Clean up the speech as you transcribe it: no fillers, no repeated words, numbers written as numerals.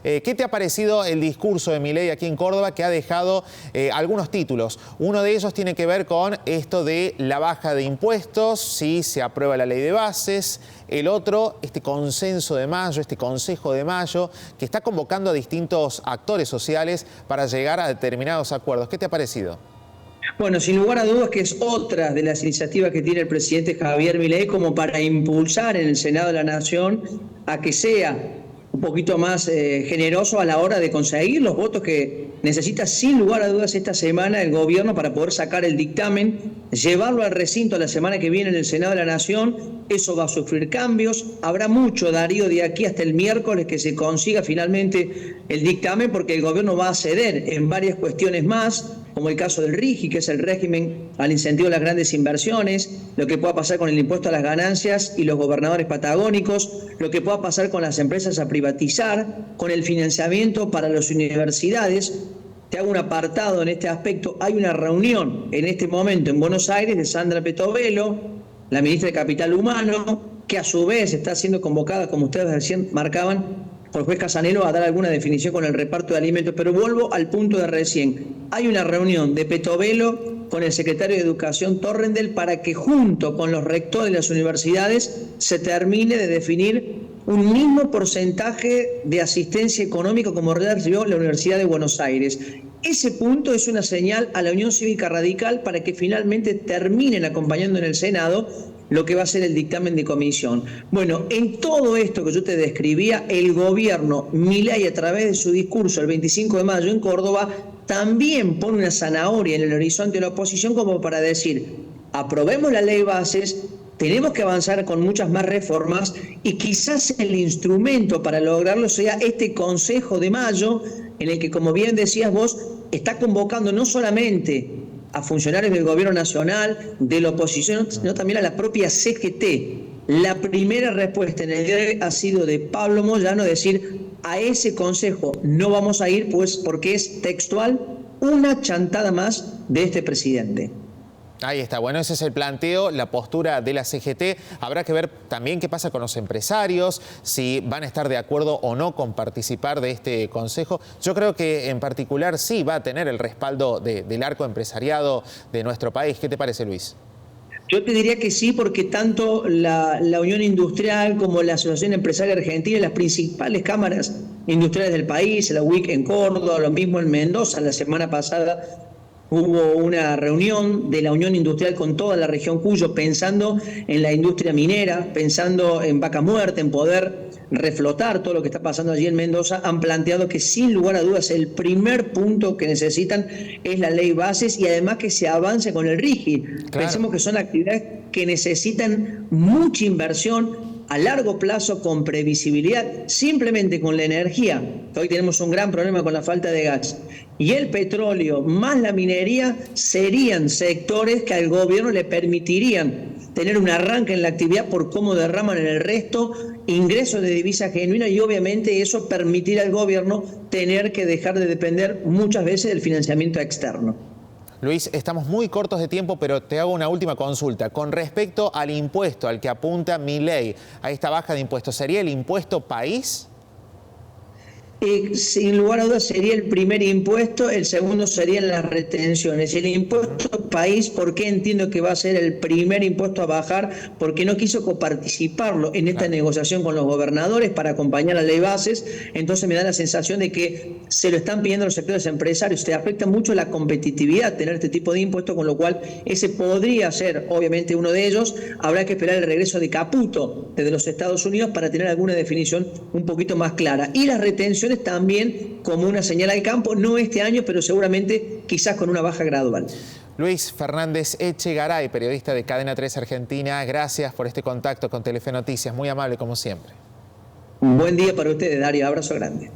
¿Qué te ha parecido el discurso de Milei aquí en Córdoba, que ha dejado algunos títulos? Uno de ellos tiene que ver con esto de la baja de impuestos, si se aprueba la ley de bases. El otro, este consenso de mayo, este consejo de mayo, que está convocando a distintos actores sociales para llegar a determinados acuerdos. ¿Qué te ha parecido? Bueno, sin lugar a dudas que es otra de las iniciativas que tiene el presidente Javier Milei como para impulsar en el Senado de la Nación a que sea un poquito más generoso a la hora de conseguir los votos que necesita sin lugar a dudas esta semana el gobierno para poder sacar el dictamen, llevarlo al recinto la semana que viene en el Senado de la Nación. Eso va a sufrir cambios, habrá mucho, Darío, de aquí hasta el miércoles que se consiga finalmente el dictamen, porque el gobierno va a ceder en varias cuestiones más, como el caso del RIGI, que es el régimen al incentivo de las grandes inversiones, lo que pueda pasar con el impuesto a las ganancias y los gobernadores patagónicos, lo que pueda pasar con las empresas a privatizar, con el financiamiento para las universidades. Te hago un apartado en este aspecto. Hay una reunión en este momento en Buenos Aires de Sandra Petovelo, la ministra de Capital Humano, que a su vez está siendo convocada, como ustedes recién marcaban, por el juez Casanelo a dar alguna definición con el reparto de alimentos. Pero vuelvo al punto de recién. Hay una reunión de Petovelo con el secretario de Educación Torrendel para que junto con los rectores de las universidades se termine de definir un mismo porcentaje de asistencia económica como recibió la Universidad de Buenos Aires. Ese punto es una señal a la Unión Cívica Radical para que finalmente terminen acompañando en el Senado lo que va a ser el dictamen de comisión. Bueno, en todo esto que yo te describía, el gobierno, Milei, a través de su discurso el 25 de mayo en Córdoba, también pone una zanahoria en el horizonte de la oposición como para decir, aprobemos la ley de bases, tenemos que avanzar con muchas más reformas y quizás el instrumento para lograrlo sea este Consejo de Mayo, en el que, como bien decías vos, está convocando no solamente a funcionarios del gobierno nacional, de la oposición, sino también a la propia CGT. La primera respuesta en el día de hoy ha sido de Pablo Moyano, decir, a ese consejo no vamos a ir, pues porque es textual una chantada más de este presidente. Ahí está, bueno, ese es el planteo, la postura de la CGT. Habrá que ver también qué pasa con los empresarios, si van a estar de acuerdo o no con participar de este consejo. Yo creo que en particular sí va a tener el respaldo del arco empresariado de nuestro país. ¿Qué te parece, Luis? Yo te diría que sí, porque tanto la Unión Industrial como la Asociación Empresaria Argentina, las principales cámaras industriales del país, la UIC en Córdoba, lo mismo en Mendoza, la semana pasada hubo una reunión de la Unión Industrial con toda la región Cuyo, pensando en la industria minera, pensando en Vaca Muerta, en poder reflotar todo lo que está pasando allí en Mendoza. Han planteado que sin lugar a dudas el primer punto que necesitan es la ley bases y además que se avance con el RIGI. Claro. Pensemos que son actividades que necesitan mucha inversión a largo plazo, con previsibilidad. Simplemente con la energía, que hoy tenemos un gran problema con la falta de gas, y el petróleo más la minería, serían sectores que al gobierno le permitirían tener un arranque en la actividad por cómo derraman en el resto ingresos de divisa genuina, y obviamente eso permitirá al gobierno tener que dejar de depender muchas veces del financiamiento externo. Luis, estamos muy cortos de tiempo, pero te hago una última consulta. Con respecto al impuesto al que apunta Milei, a esta baja de impuestos, ¿sería el impuesto país? Sin lugar a dudas sería el primer impuesto, el segundo serían las retenciones. El impuesto país, ¿por qué entiendo que va a ser el primer impuesto a bajar? Porque no quiso coparticiparlo en esta negociación con los gobernadores para acompañar a la ley bases. Entonces me da la sensación de que se lo están pidiendo los sectores empresarios. Se afecta mucho la competitividad tener este tipo de impuestos, con lo cual ese podría ser obviamente uno de ellos. Habrá que esperar el regreso de Caputo desde los Estados Unidos para tener alguna definición un poquito más clara. Y las retenciones también como una señal al campo, no este año, pero seguramente quizás con una baja gradual. Luis Fernández Echegaray, periodista de Cadena 3 Argentina, gracias por este contacto con Telefe Noticias, muy amable como siempre. Un buen día para ustedes, Darío, abrazo grande.